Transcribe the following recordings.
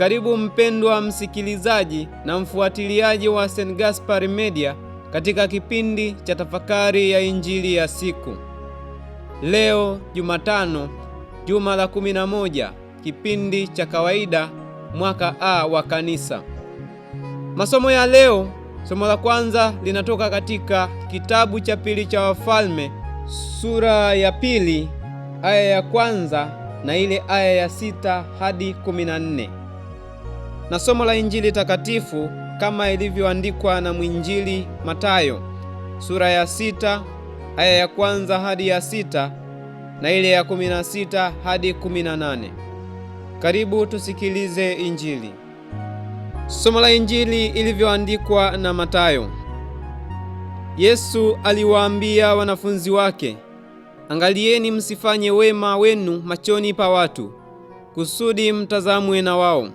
Karibu mpendwa msikilizaji na mfuatiliaji wa St. Gaspar Media katika kipindi cha tafakari ya Injili ya siku. Leo Jumatano, juma la 11, kipindi cha kawaida, mwaka A wa Kanisa. Masomo ya leo, somo la kwanza linatoka katika kitabu cha pili cha Wafalme, sura ya 2, aya ya kwanza na ile aya ya 6 hadi 14. Na somo la Injili takatifu kama ilivyoandikwa na mwinjili Mathayo, sura ya 6, aya ya kwanza hadi ya 6 na ile ya 16 hadi 18. Karibu tusikilize Injili. Somo la Injili ilivyoandikwa na Mathayo. Yesu aliwaambia wanafunzi wake, angalieni msifanye wema wenu machoni pa watu, kusudi mtazamwe na wao.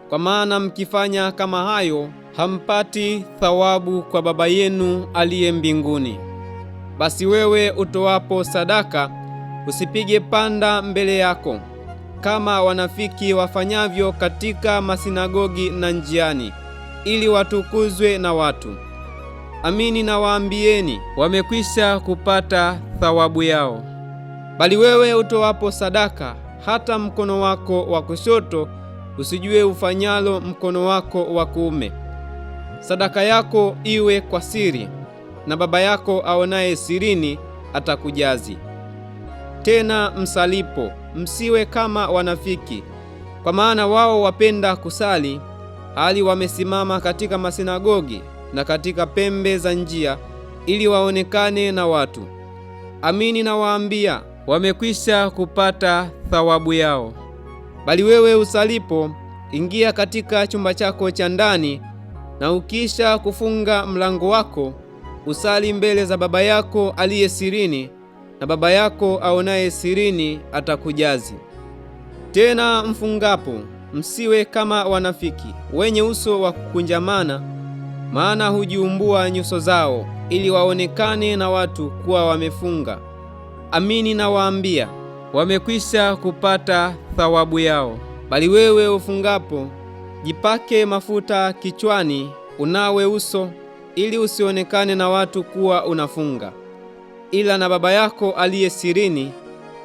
Kwa maana mkifanya kama hayo, hampati thawabu kwa Baba yenu aliye mbinguni. Basi wewe utoapo sadaka, usipige panda mbele yako, kama wanafiki wafanyavyo katika masinagogi na njiani, ili watukuzwe na watu. Amini nawaambieni, wamekwisha kupata thawabu yao. Bali wewe utoapo sadaka, hata mkono wako wa kushoto usijue ufanyalo mkono wako wa kuume. Sadaka yako iwe kwa siri, na Baba yako aonaye sirini atakujazi. Tena msalipo, msiwe kama wanafiki, kwa maana wao wapenda kusali hali wamesimama katika masinagogi na katika pembe za njia, ili waonekane na watu. Amini nawaambia, wamekwisha kupata thawabu yao. Bali wewe usalipo, ingia katika chumba chako cha ndani, na ukisha kufunga mlango wako, usali mbele za Baba yako aliye sirini, na Baba yako aonaye sirini atakujazi. Tena mfungapo, msiwe kama wanafiki wenye uso wa kukunjamana, maana hujiumbua nyuso zao ili waonekane na watu kuwa wamefunga. Amini nawaambia, wamekwisha kupata thawabu yao. Bali wewe ufungapo, jipake mafuta kichwani, unawe uso, ili usionekane na watu kuwa unafunga, ila na Baba yako aliye sirini,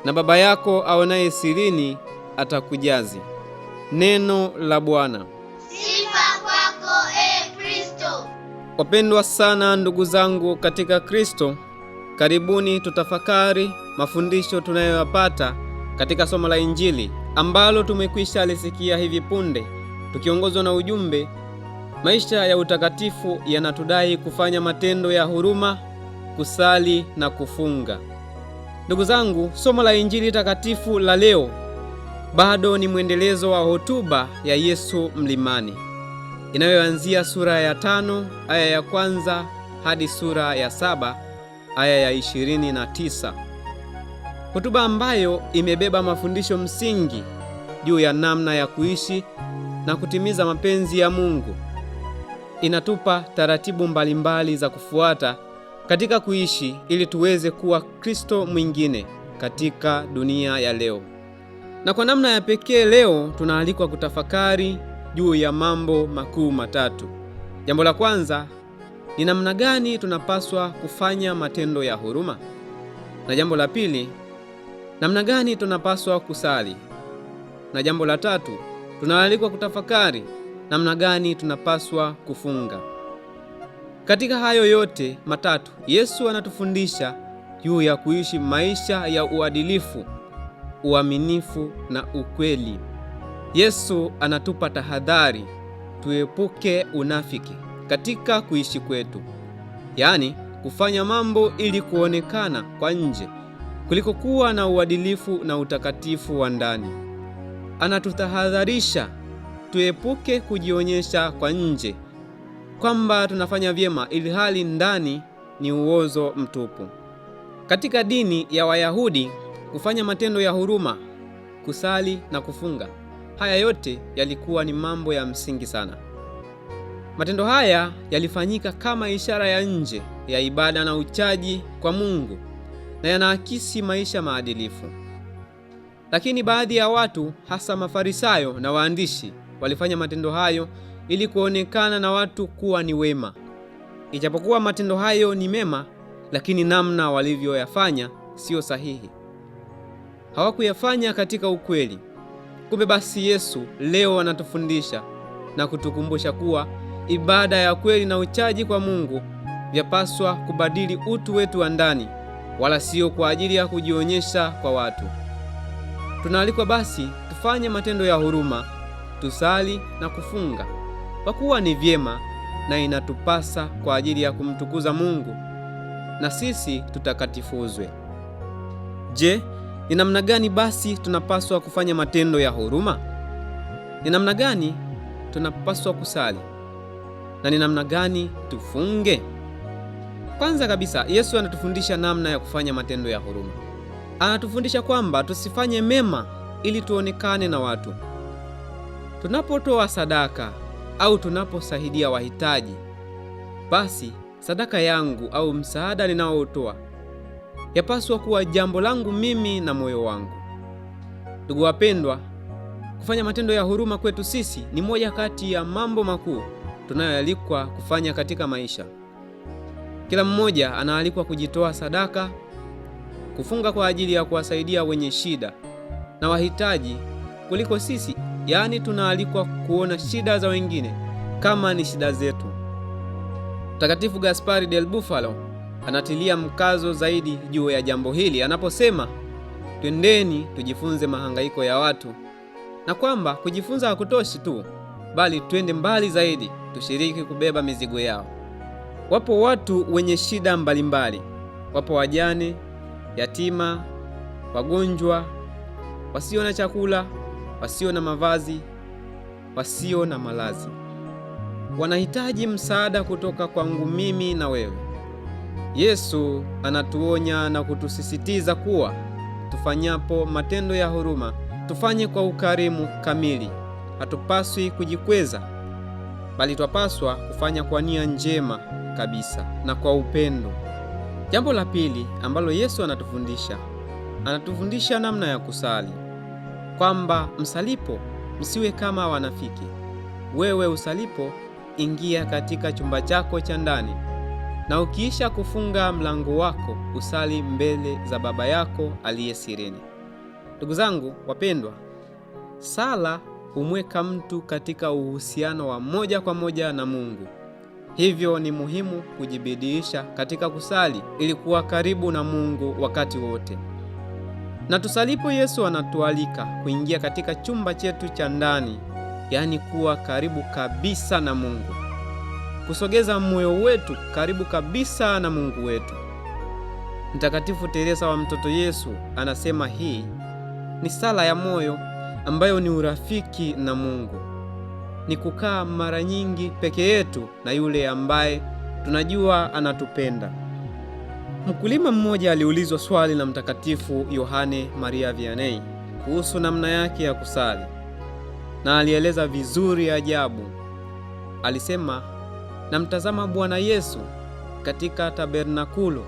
na Baba yako aonaye sirini atakujazi. Neno la Bwana. Sifa kwako Kristo. Wapendwa sana ndugu zangu katika Kristo, karibuni tutafakari mafundisho tunayoyapata katika somo la Injili ambalo tumekwisha lisikia hivi punde, tukiongozwa na ujumbe, maisha ya utakatifu yanatudai kufanya matendo ya huruma, kusali na kufunga. Ndugu zangu, somo la Injili takatifu la leo bado ni mwendelezo wa hotuba ya Yesu mlimani, inayoanzia sura ya 5 aya ya kwanza hadi sura ya 7 aya ya 29. Hotuba ambayo imebeba mafundisho msingi juu ya namna ya kuishi na kutimiza mapenzi ya Mungu. Inatupa taratibu mbalimbali za kufuata katika kuishi ili tuweze kuwa Kristo mwingine katika dunia ya leo. Na kwa namna ya pekee leo tunaalikwa kutafakari juu ya mambo makuu matatu. Jambo la kwanza ni namna gani tunapaswa kufanya matendo ya huruma, na jambo la pili, namna gani tunapaswa kusali, na jambo la tatu, tunaalikwa kutafakari namna gani tunapaswa kufunga. Katika hayo yote matatu, Yesu anatufundisha juu ya kuishi maisha ya uadilifu, uaminifu na ukweli. Yesu anatupa tahadhari tuepuke unafiki katika kuishi kwetu, yaani kufanya mambo ili kuonekana kwa nje kuliko kuwa na uadilifu na utakatifu wa ndani. Anatutahadharisha tuepuke kujionyesha kwa nje kwamba tunafanya vyema ili hali ndani ni uozo mtupu. Katika dini ya Wayahudi, kufanya matendo ya huruma, kusali na kufunga, haya yote yalikuwa ni mambo ya msingi sana. Matendo haya yalifanyika kama ishara ya nje ya ibada na uchaji kwa Mungu, na yanaakisi maisha maadilifu. Lakini baadhi ya watu, hasa Mafarisayo na waandishi, walifanya matendo hayo ili kuonekana na watu kuwa ni wema. Ijapokuwa matendo hayo ni mema, lakini namna walivyoyafanya sio sahihi. Hawakuyafanya katika ukweli. Kumbe basi Yesu leo anatufundisha na kutukumbusha kuwa ibada ya kweli na uchaji kwa Mungu vyapaswa kubadili utu wetu wa ndani, wala sio kwa ajili ya kujionyesha kwa watu. Tunaalikwa basi tufanye matendo ya huruma, tusali na kufunga, kwa kuwa ni vyema na inatupasa kwa ajili ya kumtukuza Mungu, na sisi tutakatifuzwe. Je, ni namna gani basi tunapaswa kufanya matendo ya huruma? Ni namna gani tunapaswa kusali? Na ni namna gani tufunge? Kwanza kabisa, Yesu anatufundisha namna ya kufanya matendo ya huruma. Anatufundisha kwamba tusifanye mema ili tuonekane na watu. Tunapotoa sadaka au tunaposaidia wahitaji, basi sadaka yangu au msaada ninaotoa yapaswa kuwa jambo langu mimi na moyo wangu. Ndugu wapendwa, kufanya matendo ya huruma kwetu sisi ni moja kati ya mambo makuu tunayoalikwa kufanya katika maisha. Kila mmoja anaalikwa kujitoa sadaka, kufunga kwa ajili ya kuwasaidia wenye shida na wahitaji kuliko sisi, yaani tunaalikwa kuona shida za wengine kama ni shida zetu. Mtakatifu Gaspari del Bufalo anatilia mkazo zaidi juu ya jambo hili anaposema, twendeni tujifunze mahangaiko ya watu, na kwamba kujifunza hakutoshi tu, bali twende mbali zaidi, tushiriki kubeba mizigo yao. Wapo watu wenye shida mbalimbali. Wapo wajane, yatima, wagonjwa, wasio na chakula, wasio na mavazi, wasio na malazi. Wanahitaji msaada kutoka kwangu mimi na wewe. Yesu anatuonya na kutusisitiza kuwa tufanyapo matendo ya huruma tufanye kwa ukarimu kamili. Hatupaswi kujikweza, bali twapaswa kufanya kwa nia njema kabisa na kwa upendo. Jambo la pili ambalo Yesu anatufundisha namna ya kusali, kwamba msalipo msiwe kama wanafiki. Wewe usalipo, ingia katika chumba chako cha ndani, na ukiisha kufunga mlango wako usali mbele za Baba yako aliye sirini. Ndugu zangu wapendwa, sala humweka mtu katika uhusiano wa moja kwa moja na Mungu. Hivyo ni muhimu kujibidiisha katika kusali ili kuwa karibu na Mungu wakati wote. Na tusalipo, Yesu anatualika kuingia katika chumba chetu cha ndani, yaani kuwa karibu kabisa na Mungu, kusogeza moyo wetu karibu kabisa na Mungu wetu. Mtakatifu Teresa wa Mtoto Yesu anasema hii ni sala ya moyo ambayo ni urafiki na Mungu. Ni kukaa mara nyingi peke yetu na yule ambaye tunajua anatupenda. Mkulima mmoja aliulizwa swali na Mtakatifu Yohane Maria Vianney kuhusu namna yake ya kusali, na alieleza vizuri ajabu. Alisema, namtazama Bwana Yesu katika tabernakulo,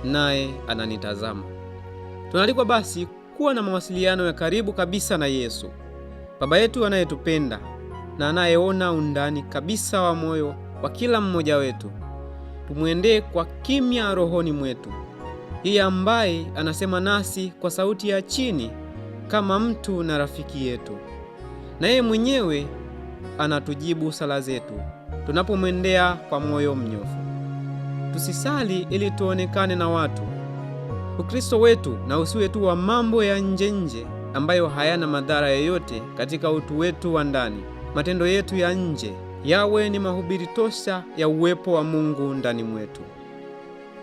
naye ananitazama. Tunaalikwa basi kuwa na mawasiliano ya karibu kabisa na Yesu, Baba yetu anayetupenda na anayeona undani kabisa wa moyo wa kila mmoja wetu. Tumwendee kwa kimya rohoni mwetu, yeye ambaye anasema nasi kwa sauti ya chini kama mtu na rafiki yetu, na yeye mwenyewe anatujibu sala zetu tunapomwendea kwa moyo mnyofu. Tusisali ili tuonekane na watu. Ukristo wetu na usiwe tu wa mambo ya nje ambayo hayana madhara yoyote katika utu wetu wa ndani. Matendo yetu ya nje yawe ni mahubiri tosha ya uwepo wa Mungu ndani mwetu.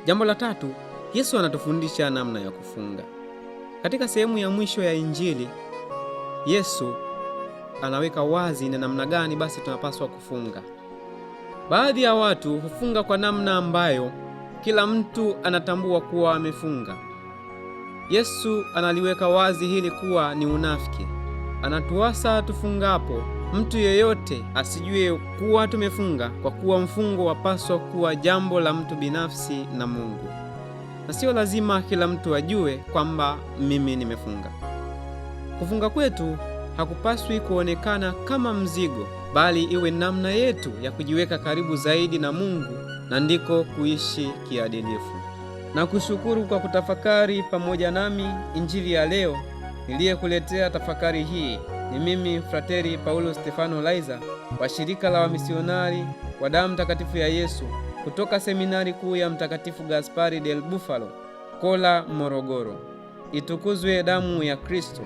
Jambo la tatu, Yesu anatufundisha namna ya kufunga. Katika sehemu ya mwisho ya Injili, Yesu anaweka wazi ni namna gani basi tunapaswa kufunga. Baadhi ya watu hufunga kwa namna ambayo kila mtu anatambua kuwa amefunga. Yesu analiweka wazi hili kuwa ni unafiki. Anatuasa tufungapo mtu yeyote asijue kuwa tumefunga, kwa kuwa mfungo wapaswa kuwa jambo la mtu binafsi na Mungu, na sio lazima kila mtu ajue kwamba mimi nimefunga. Kufunga kwetu hakupaswi kuonekana kama mzigo, bali iwe namna yetu ya kujiweka karibu zaidi na Mungu, na ndiko kuishi kiadilifu. Na kushukuru kwa kutafakari pamoja nami injili ya leo. Niliyekuletea tafakari hii ni mimi Frateri Paulo Stefano Laiza wa shirika la wamisionari wa damu takatifu ya Yesu kutoka seminari kuu ya Mtakatifu Gaspari del Bufalo, Kola, Morogoro. Itukuzwe damu ya Kristo!